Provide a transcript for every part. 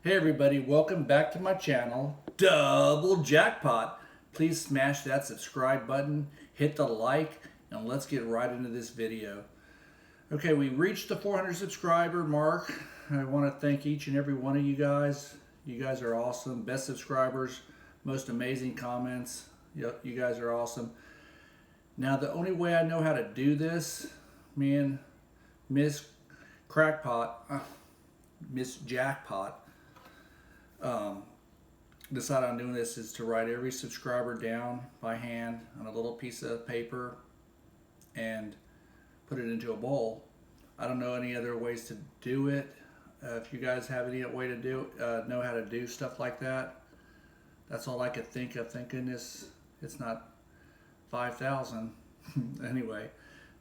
Hey everybody, welcome back to my channel, Double Jackpot. Please smash that subscribe button, hit the like, and let's get right into this video. Okay, we reached the 400 subscriber mark. I want to thank each and every one of you guys. You guys are awesome, best subscribers, most amazing comments. You guys are awesome. Now the only way I know how to do this, me and Miss Miss Jackpot, decided on doing this is to write every subscriber down by hand on a little piece of paper and put it into a bowl. I don't know any other ways to do it. If you guys have any way to know how to do stuff like that, that's all I could think of. Thank goodness it's not 5,000. Anyway,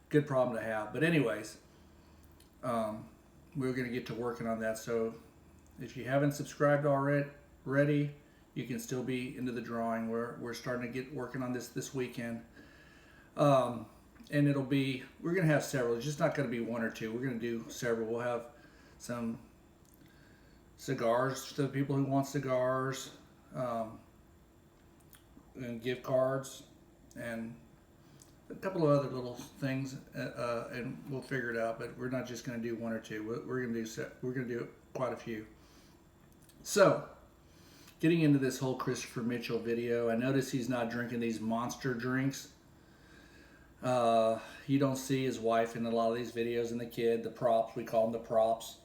good problem to have. But anyways, we're going to get to working on that. So if you haven't subscribed already, you can still be into the drawing. We're starting to get working on this weekend. And we're going to have several. It's just not going to be one or two. We're going to do several. We'll have some cigars to the people who want cigars, and gift cards, and a couple of other little things, and we'll figure it out. But we're not just going to do one or two. We're going to do quite a few. So, getting into this whole Christopher Mitchell video, I notice he's not drinking these monster drinks. You don't see his wife in a lot of these videos, and the kid, the props, we call them the props.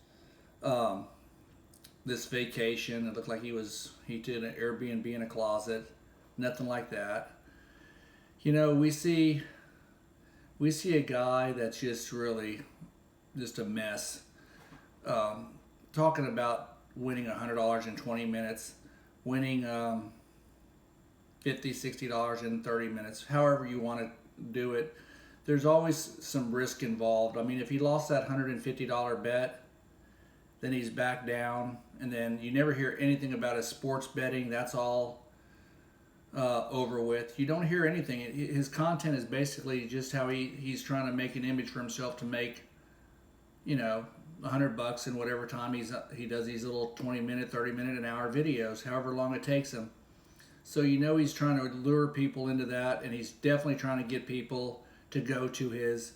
This vacation, it looked like he did an Airbnb in a closet. Nothing like that. You know, we see a guy that's just really just a mess. Talking about winning $100 in 20 minutes, winning $50, $60 in 30 minutes, however you want to do it. There's always some risk involved. I mean, if he lost that $150 bet, then he's back down, and then you never hear anything about his sports betting. That's all over with. You don't hear anything. His content is basically just how he's trying to make an image for himself to make, $100 in whatever time he does these little 20-minute, 30-minute, an hour videos, however long it takes him. So he's trying to lure people into that, and he's definitely trying to get people to go to his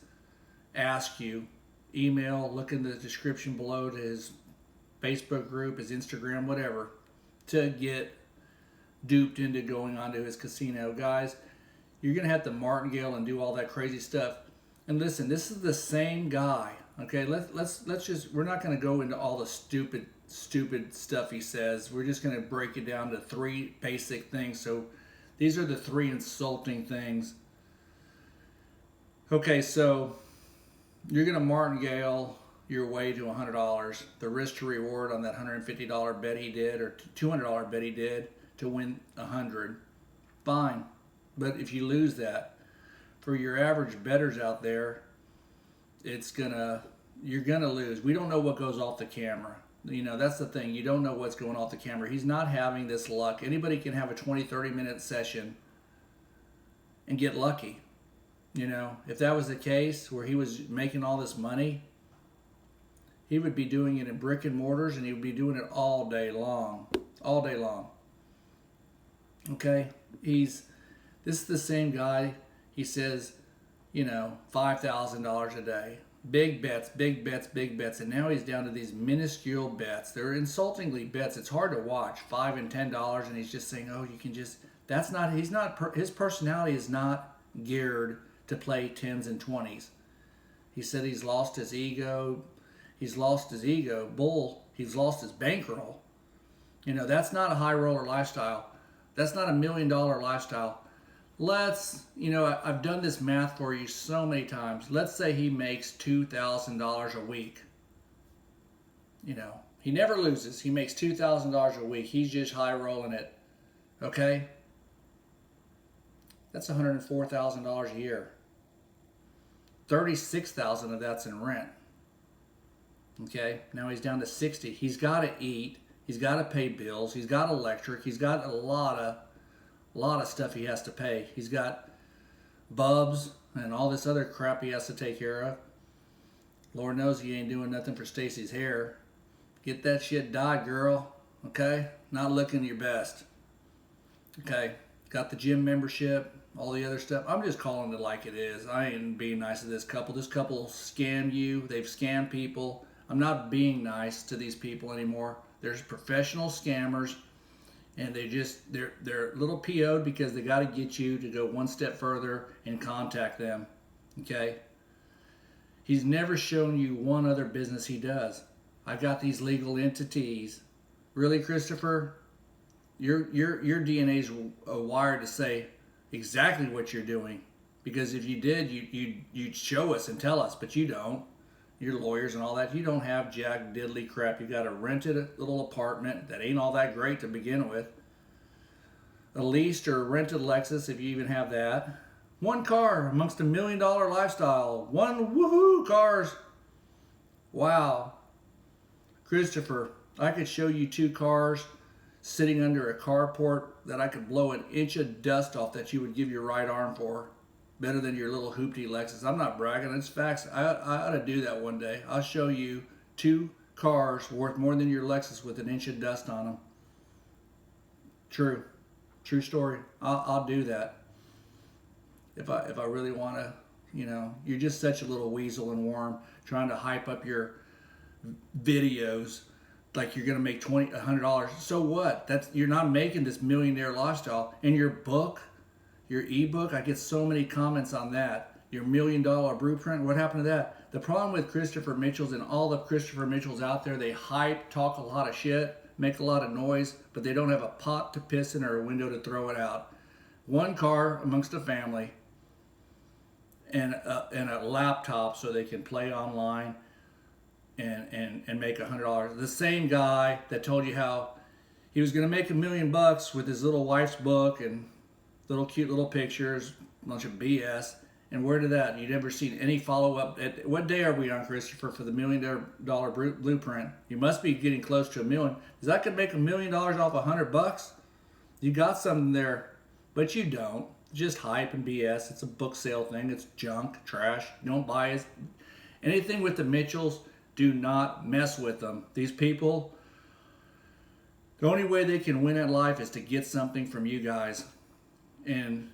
Ask You email, look in the description below to his Facebook group, his Instagram, whatever, to get duped into going onto his casino. Guys, you're going to have to martingale and do all that crazy stuff. And listen, this is the same guy. Okay, let's just, we're not going to go into all the stupid stuff he says. We're just going to break it down to three basic things. So these are the three insulting things. Okay, so you're going to martingale your way to $100. The risk to reward on that $150 bet he did, or $200 bet he did to win $100. Fine, but if you lose that, for your average bettors out there, you're gonna lose. We don't know what goes off the camera. That's the thing. You don't know what's going off the camera. He's not having this luck. Anybody can have a 20, 30-minute session and get lucky. If that was the case where he was making all this money, he would be doing it in brick and mortars, and he would be doing it all day long. All day long. Okay? This is the same guy. He says, $5,000 a day. Big bets, big bets, big bets. And now he's down to these minuscule bets. They're insultingly bets. It's hard to watch. $5 and $10, and he's just saying, oh, you can just, his personality is not geared to play 10s and 20s. He said he's lost his ego. He's lost his ego. He's lost his bankroll. That's not a high roller lifestyle. That's not $1 million lifestyle. I've done this math for you so many times. Let's say he makes $2,000 a week. He never loses. He makes $2,000 a week. He's just high rolling it. Okay? That's $104,000 a year. $36,000 of that's in rent. Okay? Now he's down to 60. He's got to eat. He's got to pay bills. He's got electric. He's got a lot of stuff he has to pay. He's got bubs and all this other crap he has to take care of. Lord knows he ain't doing nothing for Stacy's hair. Get that shit dyed, girl. Okay? Not looking your best. Okay? Got the gym membership, all the other stuff. I'm just calling it like it is. I ain't being nice to this couple. This couple scammed you. They've scammed people. I'm not being nice to these people anymore. There's professional scammers, and they're a little PO'd because they got to get you to go one step further and contact them. Okay? He's never shown you one other business he does. I got these legal entities. Really, Christopher? Your DNA's wired to say exactly what you're doing. Because if you did, you'd show us and tell us, but you don't. You're lawyers and all that. You don't have jack diddly crap. You got a rented little apartment that ain't all that great to begin with. A leased or rented Lexus, if you even have that. One car amongst $1 million lifestyle. One woohoo cars. Wow. Christopher, I could show you 2 cars sitting under a carport that I could blow an inch of dust off that you would give your right arm for. Better than your little hoopty Lexus. I'm not bragging, it's facts. I ought to do that one day. I'll show you 2 cars worth more than your Lexus with an inch of dust on them. True story. I'll do that. If I really want to, you're just such a little weasel and worm trying to hype up your videos like you're gonna make $100. So what? You're not making this millionaire lifestyle. And your book, your ebook, I get so many comments on that. Your $1 million blueprint. What happened to that? The problem with Christopher Mitchell's and all the Christopher Mitchells out there, they hype, talk a lot of shit, make a lot of noise, but they don't have a pot to piss in or a window to throw it out. One car amongst a family, and a laptop so they can play online and make $100. The same guy that told you how he was going to make $1 million with his little wife's book and little cute little pictures, a bunch of BS. And where did that? You never seen any follow up. What day are we on, Christopher, for the $1 million blueprint? You must be getting close to $1 million. Is that could make $1 million off $100? You got something there, but you don't. Just hype and BS. It's a book sale thing. It's junk, trash. You don't buy it. Anything with the Mitchells, do not mess with them. These people, the only way they can win at life is to get something from you guys. And,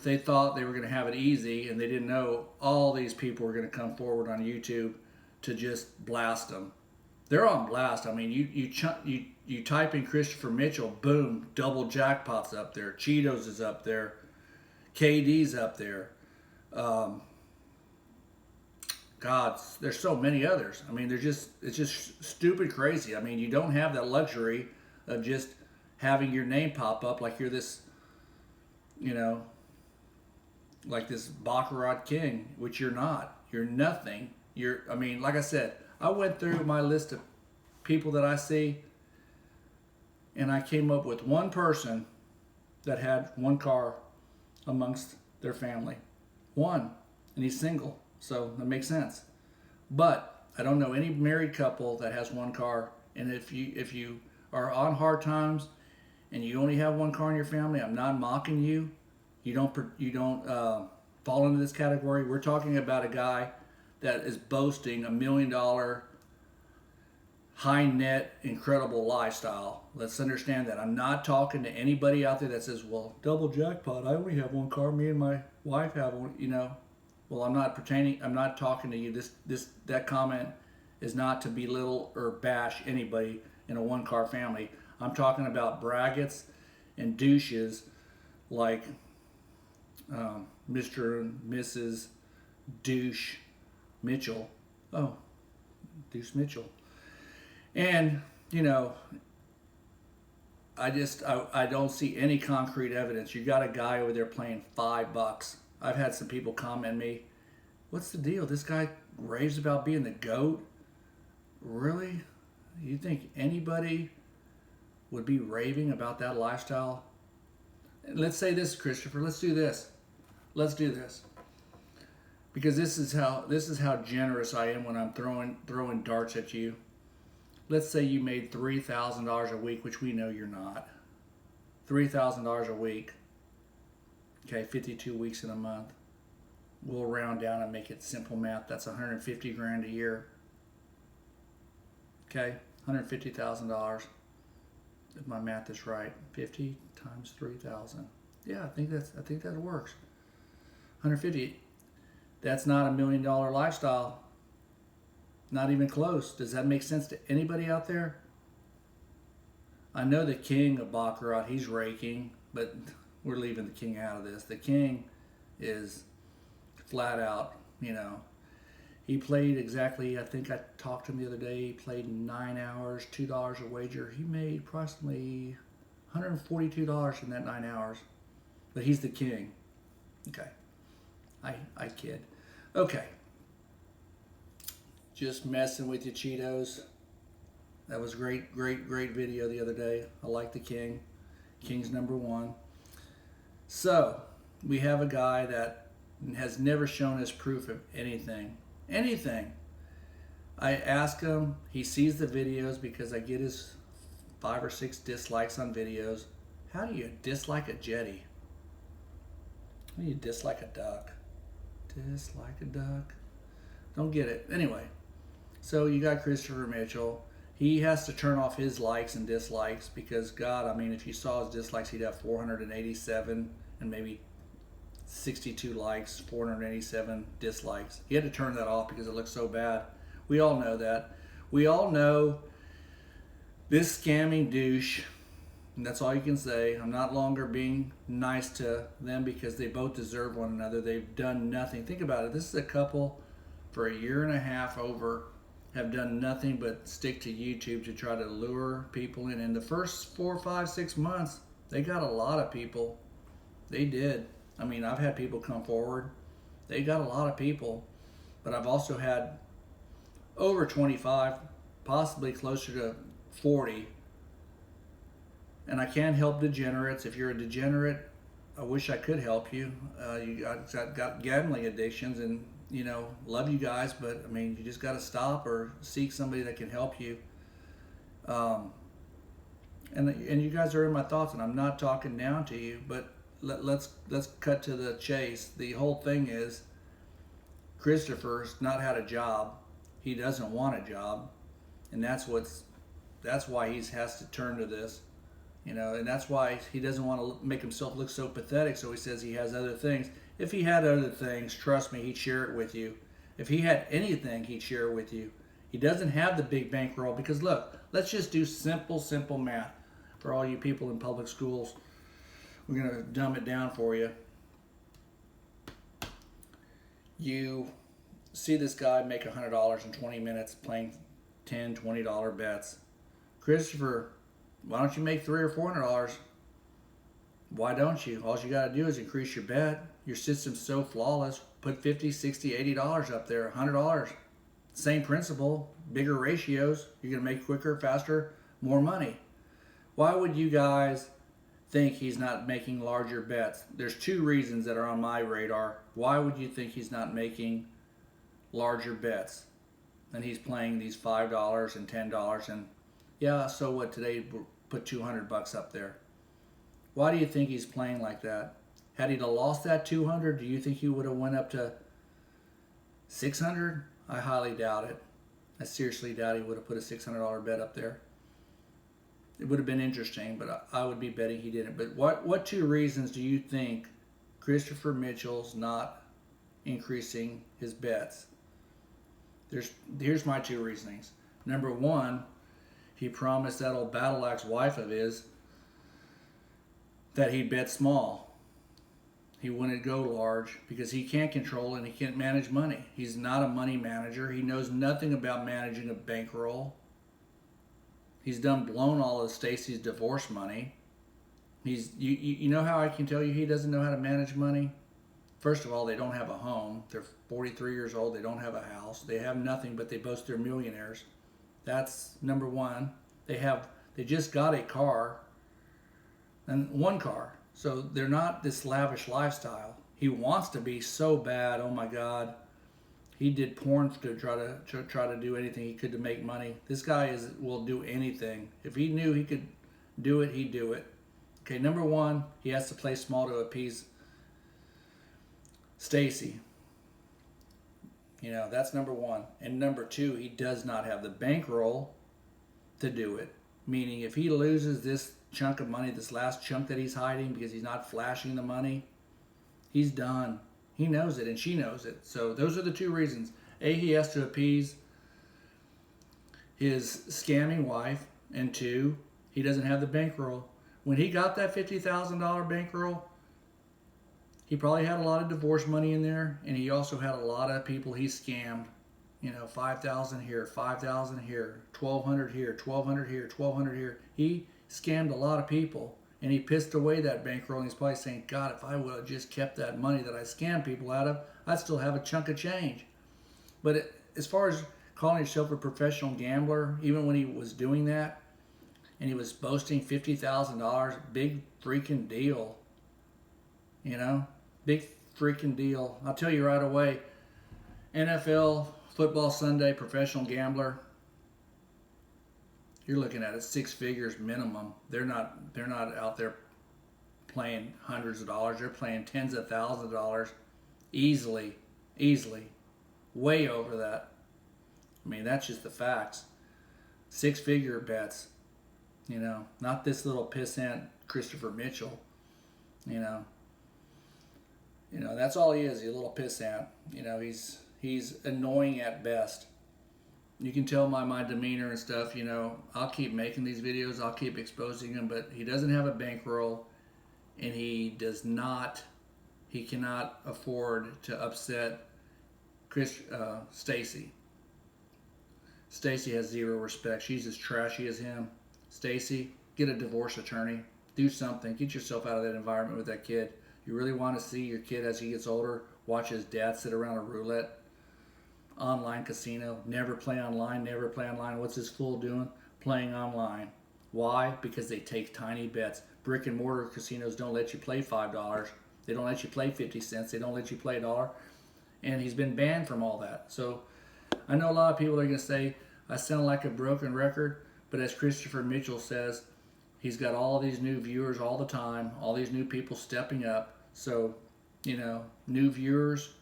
they thought they were going to have it easy, and they didn't know all these people were going to come forward on YouTube to just blast them. They're on blast. I mean, you type in Christopher Mitchell, boom, double jackpot's up there. Cheetos is up there. KD's up there. God, there's so many others. I mean, it's just stupid crazy. I mean, you don't have that luxury of just having your name pop up like you're this, like this Baccarat king, which you're not. You're nothing. Like I said, I went through my list of people that I see, and I came up with one person that had one car amongst their family. One. And he's single. So that makes sense. But I don't know any married couple that has one car. And if you are on hard times and you only have one car in your family, I'm not mocking you. You don't fall into this category. We're talking about a guy that is boasting $1 million high net incredible lifestyle. Let's understand that. I'm not talking to anybody out there that says, well, double jackpot, I only have one car, me and my wife have one, Well, I'm not talking to you. That comment is not to belittle or bash anybody in a one car family. I'm talking about braggarts and douches like Mr. and Mrs. Douche Mitchell. Oh, Douche Mitchell. And, I don't see any concrete evidence. You got a guy over there playing $5. I've had some people comment me, what's the deal? This guy raves about being the GOAT? Really? You think anybody would be raving about that lifestyle? Let's say this, Christopher. Let's do this. Because this is how generous I am when I'm throwing darts at you. Let's say you made $3,000 a week, which we know you're not. $3,000 a week. Okay, 52 weeks in a month. We'll round down and make it simple math. That's $150,000 a year. Okay, $150,000. if my math is right. 50 times 3,000. Yeah, I think that works. 150. That's not $1 million lifestyle. Not even close. Does that make sense to anybody out there? I know the king of Baccarat, he's raking, but we're leaving the king out of this. The king is flat out, he played exactly, I think I talked to him the other day, he played 9 hours, $2 a wager. He made approximately $142 in that 9 hours. But he's the king. Okay. I kid. Okay. Just messing with you, Cheetos. That was great video the other day. I like the king. King's number one. So, we have a guy that has never shown us proof of anything. Anything. I ask him, he sees the videos because I get his 5 or 6 dislikes on videos. How do you dislike a jetty? How do you dislike a duck? Dislike a duck? Don't get it. Anyway, so you got Christopher Mitchell. He has to turn off his likes and dislikes because, God, I mean, if you saw his dislikes, he'd have 487 and maybe 62 likes, 487 dislikes. He had to turn that off because it looked so bad. We all know that. We all know this scamming douche, and that's all you can say. I'm not longer being nice to them because they both deserve one another. They've done nothing. Think about it. This is a couple for 1.5 years over, have done nothing but stick to YouTube to try to lure people in. In the first 4, 5, 6 months, they got a lot of people. They did. I mean, I've had people come forward. They got a lot of people. But I've also had over 25, possibly closer to 40. And I can't help degenerates. If you're a degenerate, I wish I could help you. You got gambling addictions and, love you guys, but I mean, you just got to stop or seek somebody that can help you. And you guys are in my thoughts, and I'm not talking down to you, but let's cut to the chase. The whole thing is Christopher's not had a job. He doesn't want a job, and that's why he has to turn to this. And that's why he doesn't want to make himself look so pathetic, so he says he has other things. If he had other things, trust me, he'd share it with you. If he had anything, he'd share it with you. He doesn't have the big bankroll because, look, let's just do simple math for all you people in public schools. We're going to dumb it down for you. You see this guy make $100 in 20 minutes playing $10, $20 bets. Christopher, why don't you make $300 or $400? Why don't you? All you got to do is increase your bet. Your system's so flawless. Put $50, $60, $80 up there, $100. Same principle, bigger ratios. You're going to make quicker, faster, more money. Why would you guys think he's not making larger bets? There's 2 reasons that are on my radar. Why would you think he's not making larger bets? And he's playing these $5 and $10 and yeah, so what, today put $200 up there. Why do you think he's playing like that? Had he lost that 200, do you think he would have went up to 600? I highly doubt it. I seriously doubt he would have put a $600 bet up there. It would have been interesting, but I would be betting he didn't. But what 2 reasons do you think Christopher Mitchell's not increasing his bets? Here's my 2 reasonings. Number 1, he promised that old battle axe wife of his that he'd bet small. He wouldn't go large because he can't control and he can't manage money. He's not a money manager. He knows nothing about managing a bankroll. He's blown all of Stacy's divorce money. You know how I can tell you he doesn't know how to manage money? First of all, they don't have a home. They're 43 years old. They don't have a house. They have nothing, but they boast they're millionaires. That's number 1. They just got a car, and 1 car. So they're not this lavish lifestyle. He wants to be so bad. Oh my God. He did porn to try to do anything he could to make money. This guy will do anything. If he knew he could do it, he'd do it. Okay, number 1, he has to play small to appease Stacy. That's number 1. And number 2, he does not have the bankroll to do it. Meaning, if he loses this chunk of money, this last chunk that he's hiding because he's not flashing the money, he's done. He knows it, and she knows it. So those are the two reasons. A, he has to appease his scamming wife, and two, he doesn't have the bankroll. When he got that $50,000 bankroll, he probably had a lot of divorce money in there, and he also had a lot of people he scammed. You know, 5,000 here, 5,000 here, 1,200 here, 1,200 here, 1,200 here. He scammed a lot of people, and he pissed away that bankroll, and he's probably saying, God, if I would have just kept that money that I scammed people out of, I'd still have a chunk of change. But as far as calling yourself a professional gambler, even when he was doing that, and he was boasting $50,000, big freaking deal. You know, big freaking deal. I'll tell you right away, NFL, Football Sunday, professional gambler, you're looking at it 6 figures minimum. They're not out there playing hundreds of dollars. They're playing tens of thousands of dollars easily, way over that. I mean, that's just the facts. 6-figure bets, you know, not this little pissant Christopher Mitchell, you know, that's all he is. He's a little pissant. You know, he's annoying at best. You can tell by my demeanor and stuff, you know, I'll keep making these videos, I'll keep exposing him, but he doesn't have a bankroll, and he cannot afford to upset Stacy. Stacy has zero respect. She's as trashy as him. Stacy, get a divorce attorney. Do something. Get yourself out of that environment with that kid. You really want to see your kid as he gets older watch his dad sit around a roulette online casino? Never play online, never play online. What's this fool doing? Playing online. Why? Because they take tiny bets. Brick and mortar casinos don't let you play $5. They don't let you play 50 cents. They don't let you play $1. And he's been banned from all that. So I know a lot of people are going to say, I sound like a broken record. But as Christopher Mitchell says, he's got all these new viewers all the time, all these new people stepping up. So, you know, new viewers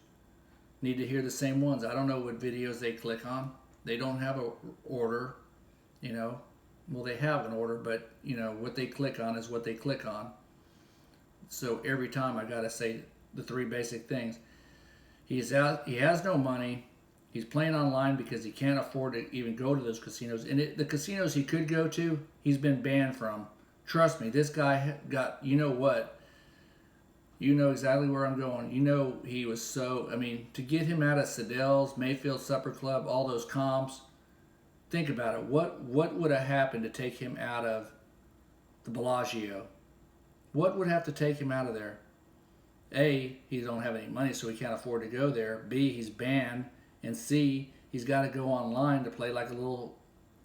need to hear the same ones. I don't know what videos they click on. They don't have an order, you know. Well, they have an order, but, you know, what they click on is what they click on. So every time I got to say the 3 basic things. He has no money. He's playing online because he can't afford to even go to those casinos. And the casinos he could go to, he's been banned from. Trust me, this guy got, you know what? You know exactly where I'm going. You know he was so, I mean, to get him out of Saddell's, Mayfield Supper Club, all those comps, think about it. What would have happened to take him out of the Bellagio? What would have to take him out of there? A, he don't have any money, so he can't afford to go there. B, he's banned. And C, he's got to go online to play like a little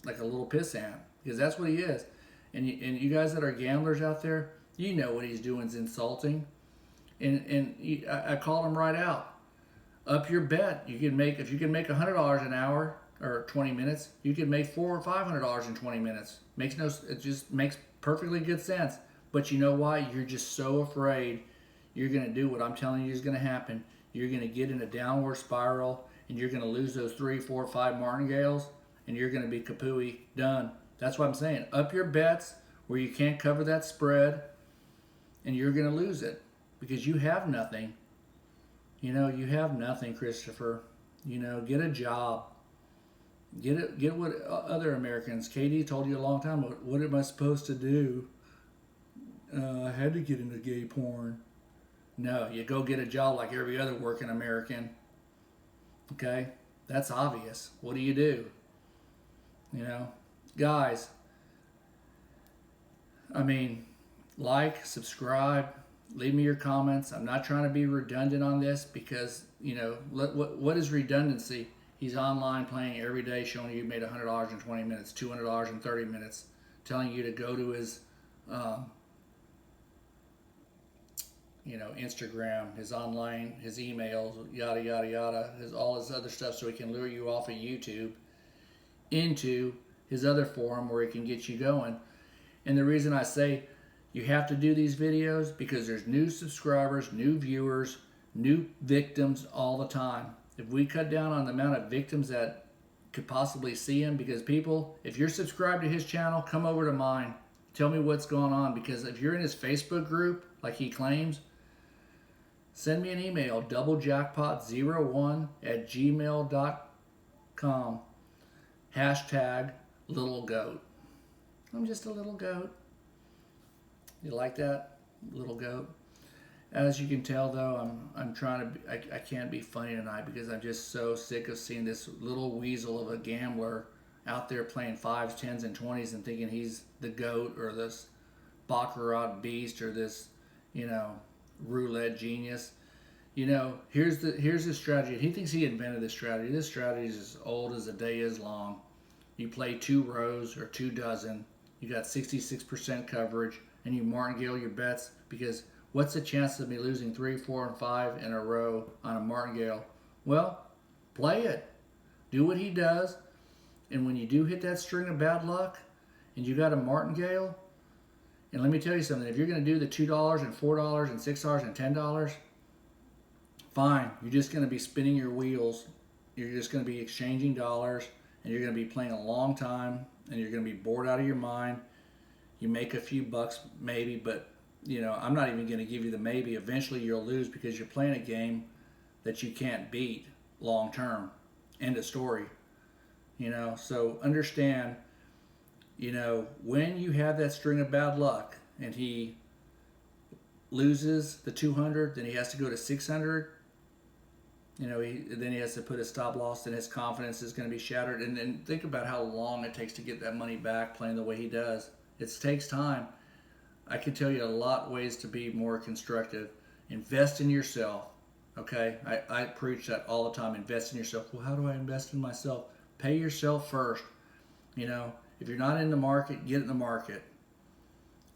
pissant, because that's what he is. And you guys that are gamblers out there, you know what he's doing is insulting. And I called him right out. Up your bet. If you can make $100 an hour or 20 minutes, you can make $400 or $500 in 20 minutes. It just makes perfectly good sense. But you know why? You're just so afraid you're going to do what I'm telling you is going to happen. You're going to get in a downward spiral, and you're going to lose those 3, 4, 5 martingales, and you're going to be kapooey, done. That's what I'm saying. Up your bets where you can't cover that spread, and you're going to lose it because you have nothing. You know, you have nothing, Christopher. You know, get a job. Get what other Americans. Katie told you a long time, what am I supposed to do? I had to get into gay porn. No, you go get a job like every other working American. Okay? That's obvious. What do? You know? Guys, I mean, like, subscribe, leave me your comments. I'm not trying to be redundant on this because, you know, what is redundancy? He's online playing every day, showing you made $100 in 20 minutes, $200 in 30 minutes, telling you to go to his, you know, Instagram, his online, his emails, yada, yada, yada, all his other stuff so he can lure you off of YouTube into his other forum where he can get you going. And the reason I say you have to do these videos because there's new subscribers, new viewers, new victims all the time. If we cut down on the amount of victims that could possibly see him. Because people, if you're subscribed to his channel, come over to mine. Tell me what's going on. Because if you're in his Facebook group, like he claims, send me an email, doublejackpot01@gmail.com. Hashtag little goat. I'm just a little goat. You like that? Little goat. As you can tell, though, I'm trying to be, I can't be funny tonight because I'm just so sick of seeing this little weasel of a gambler out there playing 5s, 10s, and 20s and thinking he's the GOAT or this Baccarat beast or this, roulette genius. Here's his strategy. He thinks he invented this strategy. This strategy is as old as the day is long. You play 2 rows or 2 dozen. You got 66% coverage, and you martingale your bets because what's the chance of me losing 3, 4, and 5 in a row on a martingale? Well, play it. Do what he does. And when you do hit that string of bad luck and you got a martingale, and let me tell you something, if you're going to do the $2 and $4 and $6 and $10, fine. You're just going to be spinning your wheels. You're just going to be exchanging dollars, and you're going to be playing a long time, and you're going to be bored out of your mind. You make a few bucks maybe, but I'm not even going to give you the maybe. Eventually you'll lose because you're playing a game that you can't beat long term. End of story. So understand, when you have that string of bad luck and he loses the 200, then he has to go to 600. Then he has to put a stop loss, and his confidence is going to be shattered. And then think about how long it takes to get that money back playing the way he does. It takes time. I can tell you a lot of ways to be more constructive. Invest in yourself. Okay? I preach that all the time. Invest in yourself. Well, how do I invest in myself? Pay yourself first. If you're not in the market, get in the market.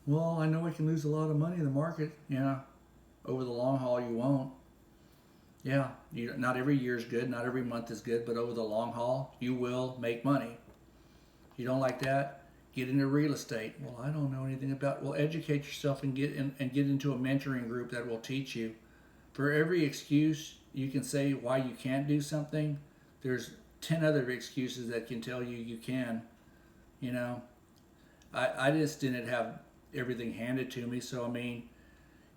Well, I know I can lose a lot of money in the market. Yeah. Over the long haul, you won't. Yeah. Not every year is good. Not every month is good. But over the long haul, you will make money. You don't like that? Get into real estate. Well, I don't know anything about it. Well, educate yourself and get into a mentoring group that will teach you. For every excuse you can say why you can't do something, there's 10 other excuses that can tell you you can. I just didn't have everything handed to me. So,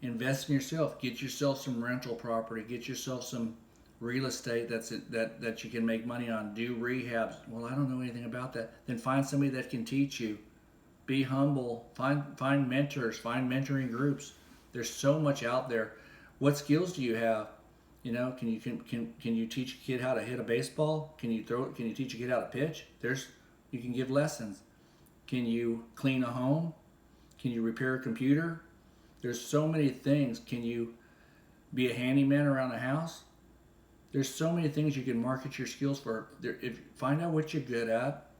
invest in yourself. Get yourself some rental property. Get yourself some real estate that you can make money on. Do rehabs. Well, I don't know anything about that. Then find somebody that can teach you. Be humble. Find mentors. Find mentoring groups. There's so much out there. What skills do you have? Can you teach a kid how to hit a baseball? Can you teach a kid how to pitch? You can give lessons. Can you clean a home? Can you repair a computer? There's so many things. Can you be a handyman around the house? There's so many things you can market your skills for. Find out what you're good at,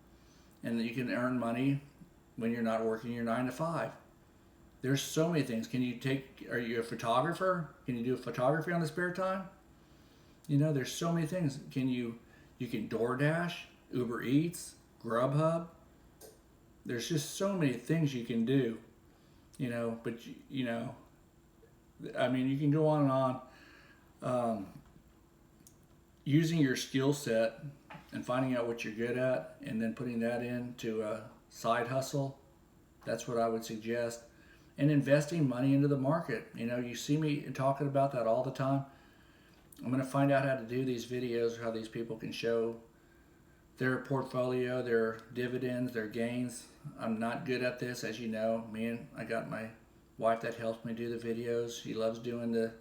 and you can earn money when you're not working your 9 to 5. There's so many things. Are you a photographer? Can you do photography on the spare time? There's so many things. You can DoorDash, Uber Eats, Grubhub. There's just so many things you can do. But you can go on and on. Using your skill set and finding out what you're good at and then putting that into a side hustle, that's what I would suggest. And investing money into the market. You see me talking about that all the time. I'm going to find out how to do these videos, how these people can show their portfolio, their dividends, their gains. I'm not good at this, as you know. I got my wife that helps me do the videos. She loves doing the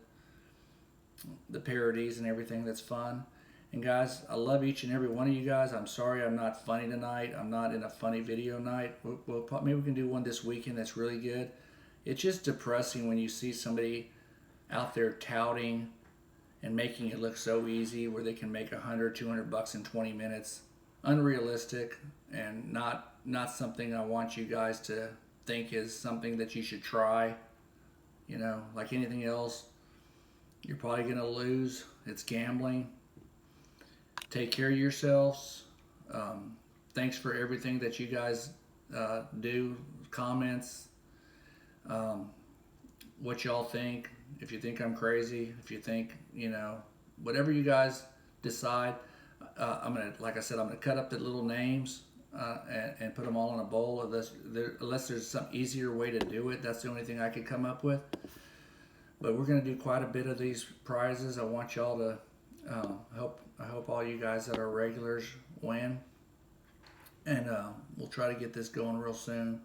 parodies and everything. That's fun. And guys, I love each and every one of you guys. I'm sorry I'm not funny tonight. I'm not in a funny video night. Maybe we can do one this weekend that's really good. It's just depressing when you see somebody out there touting and making it look so easy where they can make $100, $200 in 20 minutes. Unrealistic and not something I want you guys to think is something that you should try. Like anything else, you're probably going to lose. It's gambling. Take care of yourselves. Thanks for everything that you guys do. Comments. What y'all think. If you think I'm crazy. If you think, whatever you guys decide. like I said, I'm gonna cut up the little names and put them all in a bowl. Unless there's some easier way to do it, that's the only thing I could come up with. But we're gonna do quite a bit of these prizes. I want y'all to I hope all you guys that are regulars win, and we'll try to get this going real soon.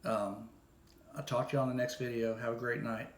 I'll talk to you on the next video. Have a great night.